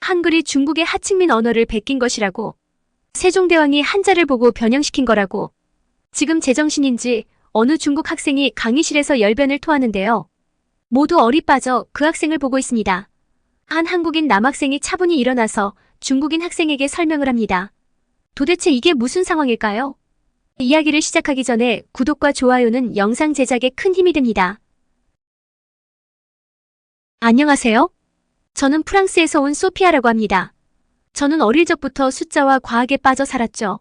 한글이 중국의 하층민 언어를 베낀 것이라고. 세종대왕이 한자를 보고 변형시킨 거라고. 지금 제정신인지 어느 중국 학생이 강의실에서 열변을 토하는데요. 모두 얼이 빠져 그 학생을 보고 있습니다. 한 한국인 남학생이 차분히 일어나서 중국인 학생에게 설명을 합니다. 도대체 이게 무슨 상황일까요? 이야기를 시작하기 전에 구독과 좋아요는 영상 제작에 큰 힘이 됩니다. 안녕하세요. 저는 프랑스에서 온 소피아라고 합니다. 저는 어릴 적부터 숫자와 과학에 빠져 살았죠.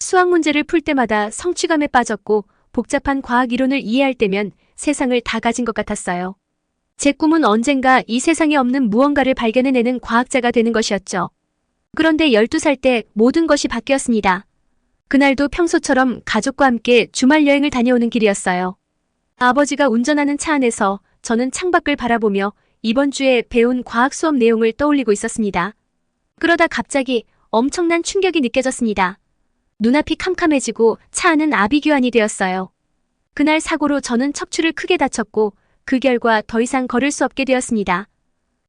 수학 문제를 풀 때마다 성취감에 빠졌고 복잡한 과학 이론을 이해할 때면 세상을 다 가진 것 같았어요. 제 꿈은 언젠가 이 세상에 없는 무언가를 발견해내는 과학자가 되는 것이었죠. 그런데 12살 때 모든 것이 바뀌었습니다. 그날도 평소처럼 가족과 함께 주말 여행을 다녀오는 길이었어요. 아버지가 운전하는 차 안에서 저는 창밖을 바라보며 이번 주에 배운 과학 수업 내용을 떠올리고 있었습니다. 그러다 갑자기 엄청난 충격이 느껴졌습니다. 눈앞이 캄캄해지고 차 안은 아비규환이 되었어요. 그날 사고로 저는 척추를 크게 다쳤고 그 결과 더 이상 걸을 수 없게 되었습니다.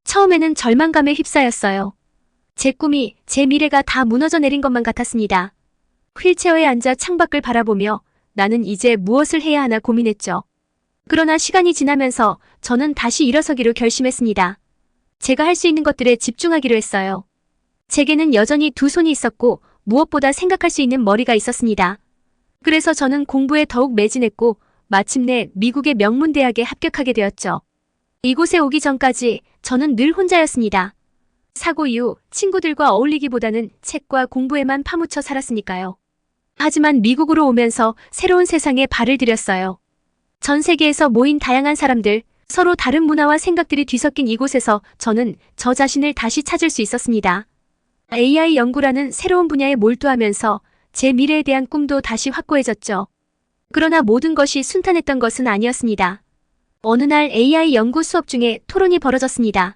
처음에는 절망감에 휩싸였어요. 제 꿈이, 제 미래가 다 무너져 내린 것만 같았습니다. 휠체어에 앉아 창밖을 바라보며 나는 이제 무엇을 해야 하나 고민했죠. 그러나 시간이 지나면서 저는 다시 일어서기로 결심했습니다. 제가 할 수 있는 것들에 집중하기로 했어요. 제게는 여전히 두 손이 있었고 무엇보다 생각할 수 있는 머리가 있었습니다. 그래서 저는 공부에 더욱 매진했고 마침내 미국의 명문대학에 합격하게 되었죠. 이곳에 오기 전까지 저는 늘 혼자였습니다. 사고 이후 친구들과 어울리기보다는 책과 공부에만 파묻혀 살았으니까요. 하지만 미국으로 오면서 새로운 세상에 발을 들였어요. 전 세계에서 모인 다양한 사람들, 서로 다른 문화와 생각들이 뒤섞인 이곳에서 저는 저 자신을 다시 찾을 수 있었습니다. AI 연구라는 새로운 분야에 몰두하면서 제 미래에 대한 꿈도 다시 확고해졌죠. 그러나 모든 것이 순탄했던 것은 아니었습니다. 어느 날 AI 연구 수업 중에 토론이 벌어졌습니다.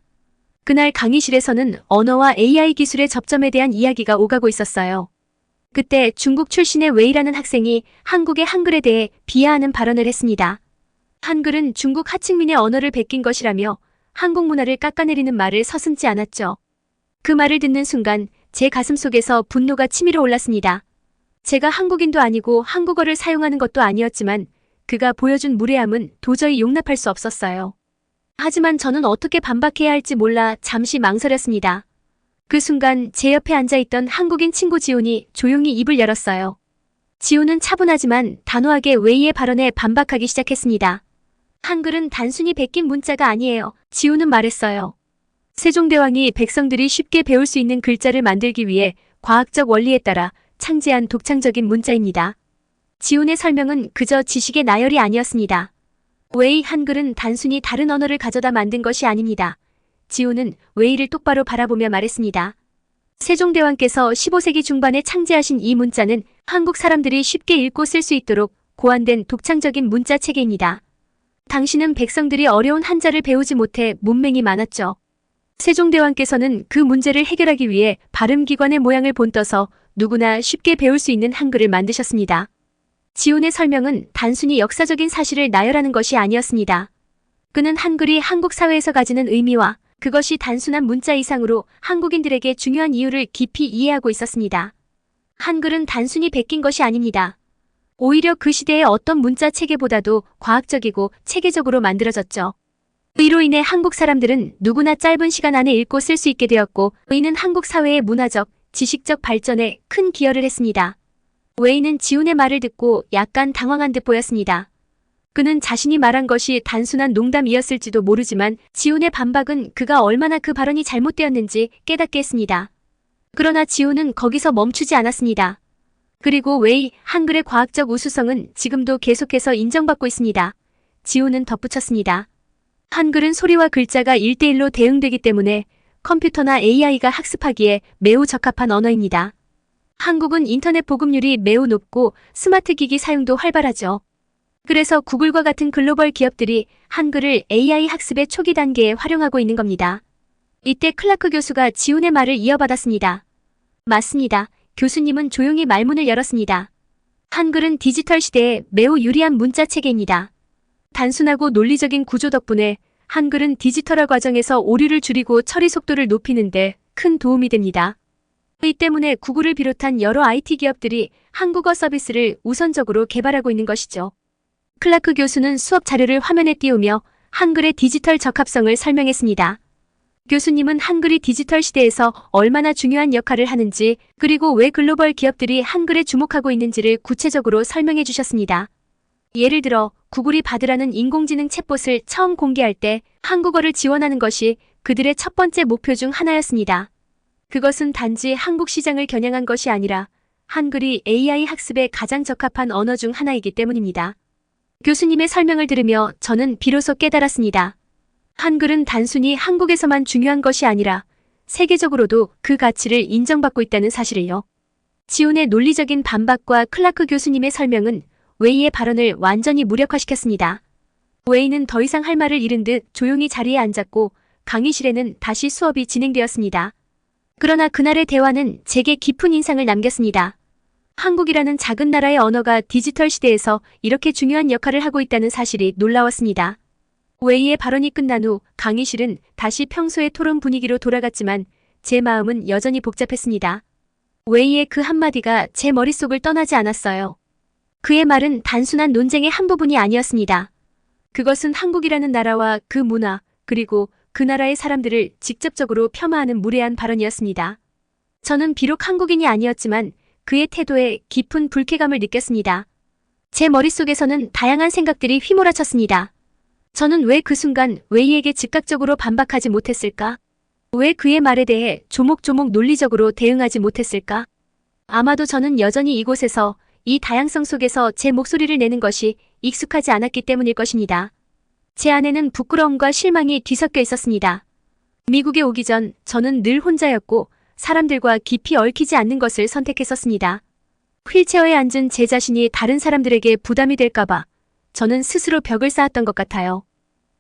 그날 강의실에서는 언어와 AI 기술의 접점에 대한 이야기가 오가고 있었어요. 그때 중국 출신의 웨이라는 학생이 한국의 한글에 대해 비하하는 발언을 했습니다. 한글은 중국 하층민의 언어를 베낀 것이라며 한국 문화를 깎아내리는 말을 서슴지 않았죠. 그 말을 듣는 순간 제 가슴속에서 분노가 치밀어 올랐습니다. 제가 한국인도 아니고 한국어를 사용하는 것도 아니었지만 그가 보여준 무례함은 도저히 용납할 수 없었어요. 하지만 저는 어떻게 반박해야 할지 몰라 잠시 망설였습니다. 그 순간 제 옆에 앉아있던 한국인 친구 지훈이 조용히 입을 열었어요. 지훈은 차분하지만 단호하게 웨이의 발언에 반박하기 시작했습니다. 한글은 단순히 베낀 문자가 아니에요. 지훈은 말했어요. 세종대왕이 백성들이 쉽게 배울 수 있는 글자를 만들기 위해 과학적 원리에 따라 창제한 독창적인 문자입니다. 지훈의 설명은 그저 지식의 나열이 아니었습니다. 웨이 한글은 단순히 다른 언어를 가져다 만든 것이 아닙니다. 지훈은 웨이를 똑바로 바라보며 말했습니다. 세종대왕께서 15세기 중반에 창제하신 이 문자는 한국 사람들이 쉽게 읽고 쓸 수 있도록 고안된 독창적인 문자 체계입니다. 당신은 백성들이 어려운 한자를 배우지 못해 문맹이 많았죠. 세종대왕께서는 그 문제를 해결하기 위해 발음기관의 모양을 본떠서 누구나 쉽게 배울 수 있는 한글을 만드셨습니다. 지훈의 설명은 단순히 역사적인 사실을 나열하는 것이 아니었습니다. 그는 한글이 한국 사회에서 가지는 의미와 그것이 단순한 문자 이상으로 한국인들에게 중요한 이유를 깊이 이해하고 있었습니다. 한글은 단순히 베낀 것이 아닙니다. 오히려 그 시대의 어떤 문자 체계보다도 과학적이고 체계적으로 만들어졌죠. 이로 인해 한국 사람들은 누구나 짧은 시간 안에 읽고 쓸 수 있게 되었고 이는 한국 사회의 문화적, 지식적 발전에 큰 기여를 했습니다. 웨이는 지훈의 말을 듣고 약간 당황한 듯 보였습니다. 그는 자신이 말한 것이 단순한 농담이었을지도 모르지만 지훈의 반박은 그가 얼마나 그 발언이 잘못되었는지 깨닫게 했습니다. 그러나 지훈은 거기서 멈추지 않았습니다. 그리고 웨이 한글의 과학적 우수성은 지금도 계속해서 인정받고 있습니다. 지훈은 덧붙였습니다. 한글은 소리와 글자가 1:1로 대응되기 때문에 컴퓨터나 AI가 학습하기에 매우 적합한 언어입니다. 한국은 인터넷 보급률이 매우 높고 스마트 기기 사용도 활발하죠. 그래서 구글과 같은 글로벌 기업들이 한글을 AI 학습의 초기 단계에 활용하고 있는 겁니다. 이때 클라크 교수가 지훈의 말을 이어받았습니다. 맞습니다. 교수님은 조용히 말문을 열었습니다. 한글은 디지털 시대에 매우 유리한 문자 체계입니다. 단순하고 논리적인 구조 덕분에 한글은 디지털화 과정에서 오류를 줄이고 처리 속도를 높이는데 큰 도움이 됩니다. 이 때문에 구글을 비롯한 여러 IT 기업들이 한국어 서비스를 우선적으로 개발하고 있는 것이죠. 클라크 교수는 수업 자료를 화면에 띄우며 한글의 디지털 적합성을 설명했습니다. 교수님은 한글이 디지털 시대에서 얼마나 중요한 역할을 하는지, 그리고 왜 글로벌 기업들이 한글에 주목하고 있는지를 구체적으로 설명해 주셨습니다. 예를 들어 구글이 바드라는 인공지능 챗봇을 처음 공개할 때 한국어를 지원하는 것이 그들의 첫 번째 목표 중 하나였습니다. 그것은 단지 한국 시장을 겨냥한 것이 아니라 한글이 AI 학습에 가장 적합한 언어 중 하나이기 때문입니다. 교수님의 설명을 들으며 저는 비로소 깨달았습니다. 한글은 단순히 한국에서만 중요한 것이 아니라 세계적으로도 그 가치를 인정받고 있다는 사실을요. 지훈의 논리적인 반박과 클라크 교수님의 설명은 웨이의 발언을 완전히 무력화시켰습니다. 웨이는 더 이상 할 말을 잃은 듯 조용히 자리에 앉았고 강의실에는 다시 수업이 진행되었습니다. 그러나 그날의 대화는 제게 깊은 인상을 남겼습니다. 한국이라는 작은 나라의 언어가 디지털 시대에서 이렇게 중요한 역할을 하고 있다는 사실이 놀라웠습니다. 웨이의 발언이 끝난 후 강의실은 다시 평소의 토론 분위기로 돌아갔지만 제 마음은 여전히 복잡했습니다. 웨이의 그 한마디가 제 머릿속을 떠나지 않았어요. 그의 말은 단순한 논쟁의 한 부분이 아니었습니다. 그것은 한국이라는 나라와 그 문화, 그리고 그 나라의 사람들을 직접적으로 폄하하는 무례한 발언이었습니다. 저는 비록 한국인이 아니었지만 그의 태도에 깊은 불쾌감을 느꼈습니다. 제 머릿속에서는 다양한 생각들이 휘몰아쳤습니다. 저는 왜 그 순간 웨이에게 즉각적으로 반박하지 못했을까? 왜 그의 말에 대해 조목조목 논리적으로 대응하지 못했을까? 아마도 저는 여전히 이곳에서 이 다양성 속에서 제 목소리를 내는 것이 익숙하지 않았기 때문일 것입니다. 제 안에는 부끄러움과 실망이 뒤섞여 있었습니다. 미국에 오기 전 저는 늘 혼자였고 사람들과 깊이 얽히지 않는 것을 선택했었습니다. 휠체어에 앉은 제 자신이 다른 사람들에게 부담이 될까봐 저는 스스로 벽을 쌓았던 것 같아요.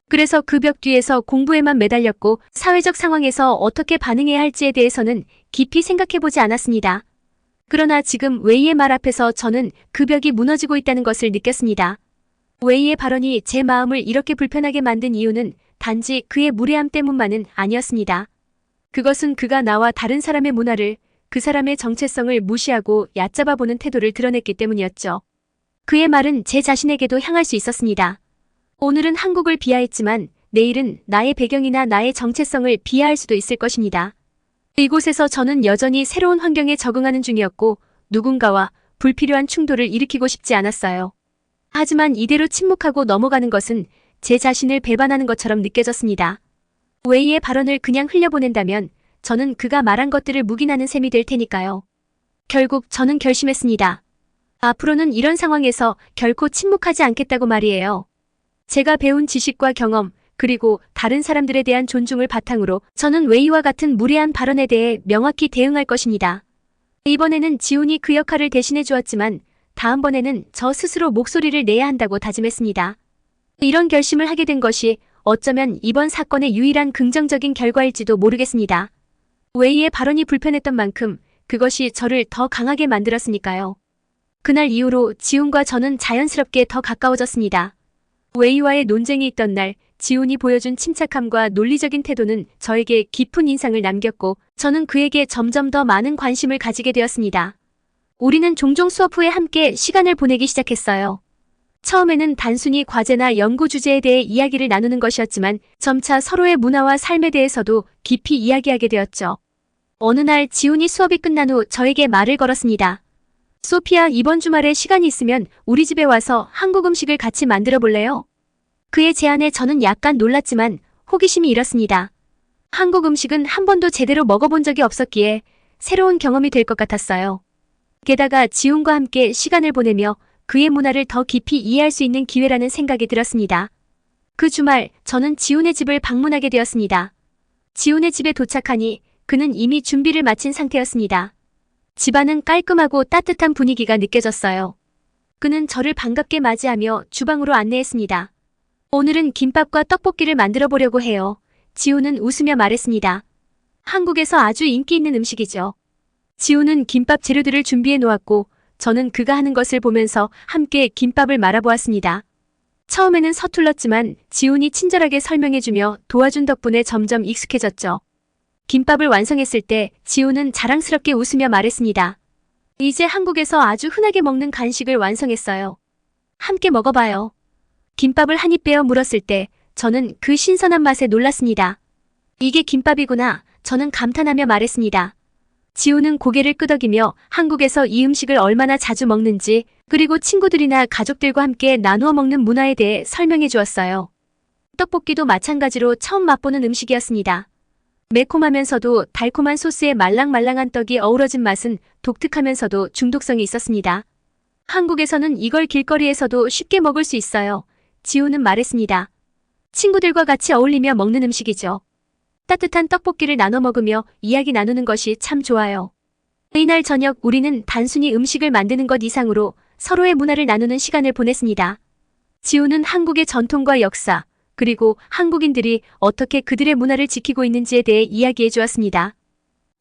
그래서 그 벽 뒤에서 공부에만 매달렸고 사회적 상황에서 어떻게 반응해야 할지에 대해서는 깊이 생각해보지 않았습니다. 그러나 지금 웨이의 말 앞에서 저는 그 벽이 무너지고 있다는 것을 느꼈습니다. 웨이의 발언이 제 마음을 이렇게 불편하게 만든 이유는 단지 그의 무례함 때문만은 아니었습니다. 그것은 그가 나와 다른 사람의 문화를, 그 사람의 정체성을 무시하고 얕잡아보는 태도를 드러냈기 때문이었죠. 그의 말은 제 자신에게도 향할 수 있었습니다. 오늘은 한국을 비하했지만 내일은 나의 배경이나 나의 정체성을 비하할 수도 있을 것입니다. 이곳에서 저는 여전히 새로운 환경에 적응하는 중이었고 누군가와 불필요한 충돌을 일으키고 싶지 않았어요. 하지만 이대로 침묵하고 넘어가는 것은 제 자신을 배반하는 것처럼 느껴졌습니다. 웨이의 발언을 그냥 흘려보낸다면 저는 그가 말한 것들을 묵인하는 셈이 될 테니까요. 결국 저는 결심했습니다. 앞으로는 이런 상황에서 결코 침묵하지 않겠다고 말이에요. 제가 배운 지식과 경험, 그리고 다른 사람들에 대한 존중을 바탕으로 저는 웨이와 같은 무례한 발언에 대해 명확히 대응할 것입니다. 이번에는 지훈이 그 역할을 대신해 주었지만 다음번에는 저 스스로 목소리를 내야 한다고 다짐했습니다. 이런 결심을 하게 된 것이 어쩌면 이번 사건의 유일한 긍정적인 결과일지도 모르겠습니다. 웨이의 발언이 불편했던 만큼 그것이 저를 더 강하게 만들었으니까요. 그날 이후로 지훈과 저는 자연스럽게 더 가까워졌습니다. 웨이와의 논쟁이 있던 날 지훈이 보여준 침착함과 논리적인 태도는 저에게 깊은 인상을 남겼고 저는 그에게 점점 더 많은 관심을 가지게 되었습니다. 우리는 종종 수업 후에 함께 시간을 보내기 시작했어요. 처음에는 단순히 과제나 연구 주제에 대해 이야기를 나누는 것이었지만 점차 서로의 문화와 삶에 대해서도 깊이 이야기하게 되었죠. 어느 날 지훈이 수업이 끝난 후 저에게 말을 걸었습니다. 소피아, 이번 주말에 시간이 있으면 우리 집에 와서 한국 음식을 같이 만들어 볼래요? 그의 제안에 저는 약간 놀랐지만 호기심이 일었습니다. 한국 음식은 한 번도 제대로 먹어본 적이 없었기에 새로운 경험이 될 것 같았어요. 게다가 지훈과 함께 시간을 보내며 그의 문화를 더 깊이 이해할 수 있는 기회라는 생각이 들었습니다. 그 주말 저는 지훈의 집을 방문하게 되었습니다. 지훈의 집에 도착하니 그는 이미 준비를 마친 상태였습니다. 집안은 깔끔하고 따뜻한 분위기가 느껴졌어요. 그는 저를 반갑게 맞이하며 주방으로 안내했습니다. 오늘은 김밥과 떡볶이를 만들어 보려고 해요. 지훈은 웃으며 말했습니다. 한국에서 아주 인기 있는 음식이죠. 지훈은 김밥 재료들을 준비해 놓았고 저는 그가 하는 것을 보면서 함께 김밥을 말아보았습니다. 처음에는 서툴렀지만 지훈이 친절하게 설명해주며 도와준 덕분에 점점 익숙해졌죠. 김밥을 완성했을 때 지우는 자랑스럽게 웃으며 말했습니다. 이제 한국에서 아주 흔하게 먹는 간식을 완성했어요. 함께 먹어봐요. 김밥을 한 입 베어 물었을 때 저는 그 신선한 맛에 놀랐습니다. 이게 김밥이구나. 저는 감탄하며 말했습니다. 지우는 고개를 끄덕이며 한국에서 이 음식을 얼마나 자주 먹는지, 그리고 친구들이나 가족들과 함께 나누어 먹는 문화에 대해 설명해 주었어요. 떡볶이도 마찬가지로 처음 맛보는 음식이었습니다. 매콤하면서도 달콤한 소스에 말랑말랑한 떡이 어우러진 맛은 독특하면서도 중독성이 있었습니다. 한국에서는 이걸 길거리에서도 쉽게 먹을 수 있어요. 지우는 말했습니다. 친구들과 같이 어울리며 먹는 음식이죠. 따뜻한 떡볶이를 나눠 먹으며 이야기 나누는 것이 참 좋아요. 이날 저녁 우리는 단순히 음식을 만드는 것 이상으로 서로의 문화를 나누는 시간을 보냈습니다. 지우는 한국의 전통과 역사, 그리고 한국인들이 어떻게 그들의 문화를 지키고 있는지에 대해 이야기해 주었습니다.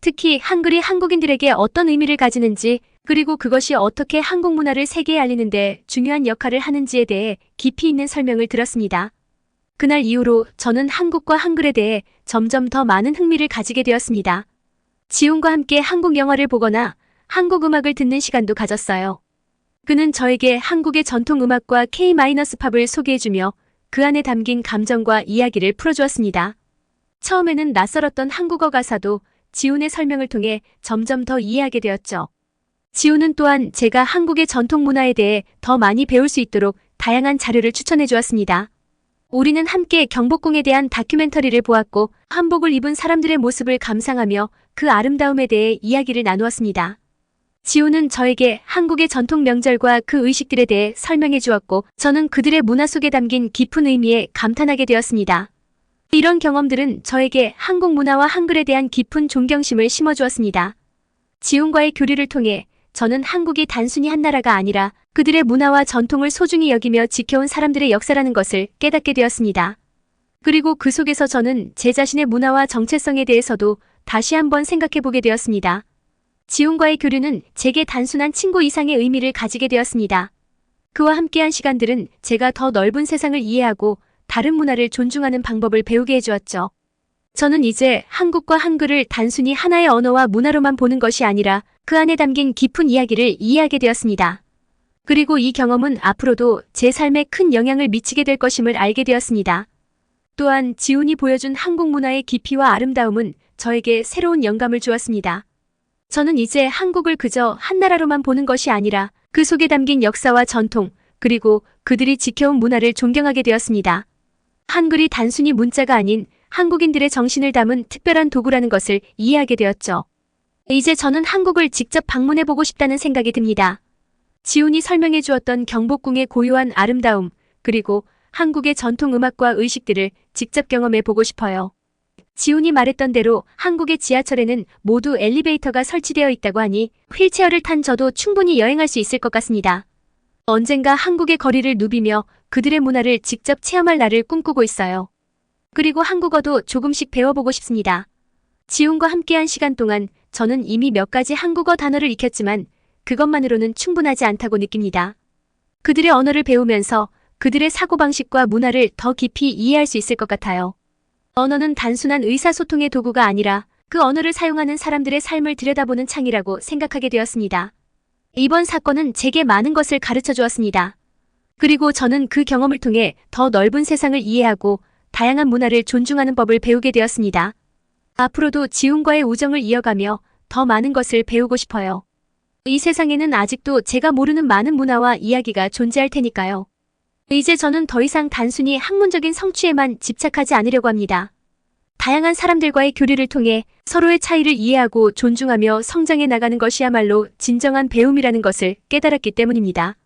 특히 한글이 한국인들에게 어떤 의미를 가지는지, 그리고 그것이 어떻게 한국 문화를 세계에 알리는 데 중요한 역할을 하는지에 대해 깊이 있는 설명을 들었습니다. 그날 이후로 저는 한국과 한글에 대해 점점 더 많은 흥미를 가지게 되었습니다. 지훈과 함께 한국 영화를 보거나 한국 음악을 듣는 시간도 가졌어요. 그는 저에게 한국의 전통 음악과 K-팝을 소개해주며 그 안에 담긴 감정과 이야기를 풀어주었습니다. 처음에는 낯설었던 한국어 가사도 지훈의 설명을 통해 점점 더 이해하게 되었죠. 지훈은 또한 제가 한국의 전통 문화에 대해 더 많이 배울 수 있도록 다양한 자료를 추천해 주었습니다. 우리는 함께 경복궁에 대한 다큐멘터리를 보았고 한복을 입은 사람들의 모습을 감상하며 그 아름다움에 대해 이야기를 나누었습니다. 지훈은 저에게 한국의 전통 명절과 그 의식들에 대해 설명해 주었고 저는 그들의 문화 속에 담긴 깊은 의미에 감탄하게 되었습니다. 이런 경험들은 저에게 한국 문화와 한글에 대한 깊은 존경심을 심어주었습니다. 지훈과의 교류를 통해 저는 한국이 단순히 한 나라가 아니라 그들의 문화와 전통을 소중히 여기며 지켜온 사람들의 역사라는 것을 깨닫게 되었습니다. 그리고 그 속에서 저는 제 자신의 문화와 정체성에 대해서도 다시 한번 생각해보게 되었습니다. 지훈과의 교류는 제게 단순한 친구 이상의 의미를 가지게 되었습니다. 그와 함께한 시간들은 제가 더 넓은 세상을 이해하고 다른 문화를 존중하는 방법을 배우게 해주었죠. 저는 이제 한국과 한글을 단순히 하나의 언어와 문화로만 보는 것이 아니라 그 안에 담긴 깊은 이야기를 이해하게 되었습니다. 그리고 이 경험은 앞으로도 제 삶에 큰 영향을 미치게 될 것임을 알게 되었습니다. 또한 지훈이 보여준 한국 문화의 깊이와 아름다움은 저에게 새로운 영감을 주었습니다. 저는 이제 한국을 그저 한 나라로만 보는 것이 아니라 그 속에 담긴 역사와 전통, 그리고 그들이 지켜온 문화를 존경하게 되었습니다. 한글이 단순히 문자가 아닌 한국인들의 정신을 담은 특별한 도구라는 것을 이해하게 되었죠. 이제 저는 한국을 직접 방문해보고 싶다는 생각이 듭니다. 지훈이 설명해 주었던 경복궁의 고요한 아름다움, 그리고 한국의 전통 음악과 의식들을 직접 경험해 보고 싶어요. 지훈이 말했던 대로 한국의 지하철에는 모두 엘리베이터가 설치되어 있다고 하니 휠체어를 탄 저도 충분히 여행할 수 있을 것 같습니다. 언젠가 한국의 거리를 누비며 그들의 문화를 직접 체험할 날을 꿈꾸고 있어요. 그리고 한국어도 조금씩 배워보고 싶습니다. 지훈과 함께한 시간 동안 저는 이미 몇 가지 한국어 단어를 익혔지만 그것만으로는 충분하지 않다고 느낍니다. 그들의 언어를 배우면서 그들의 사고방식과 문화를 더 깊이 이해할 수 있을 것 같아요. 언어는 단순한 의사소통의 도구가 아니라 그 언어를 사용하는 사람들의 삶을 들여다보는 창이라고 생각하게 되었습니다. 이번 사건은 제게 많은 것을 가르쳐 주었습니다. 그리고 저는 그 경험을 통해 더 넓은 세상을 이해하고 다양한 문화를 존중하는 법을 배우게 되었습니다. 앞으로도 지훈과의 우정을 이어가며 더 많은 것을 배우고 싶어요. 이 세상에는 아직도 제가 모르는 많은 문화와 이야기가 존재할 테니까요. 이제 저는 더 이상 단순히 학문적인 성취에만 집착하지 않으려고 합니다. 다양한 사람들과의 교류를 통해 서로의 차이를 이해하고 존중하며 성장해 나가는 것이야말로 진정한 배움이라는 것을 깨달았기 때문입니다.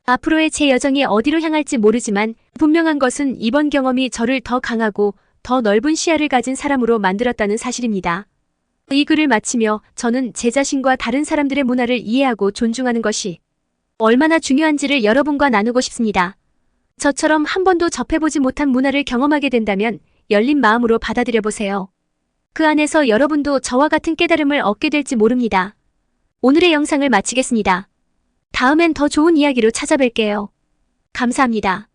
앞으로의 제 여정이 어디로 향할지 모르지만 분명한 것은 이번 경험이 저를 더 강하고 더 넓은 시야를 가진 사람으로 만들었다는 사실입니다. 이 글을 마치며 저는 제 자신과 다른 사람들의 문화를 이해하고 존중하는 것이 얼마나 중요한지를 여러분과 나누고 싶습니다. 저처럼 한 번도 접해보지 못한 문화를 경험하게 된다면 열린 마음으로 받아들여 보세요. 그 안에서 여러분도 저와 같은 깨달음을 얻게 될지 모릅니다. 오늘의 영상을 마치겠습니다. 다음엔 더 좋은 이야기로 찾아뵐게요. 감사합니다.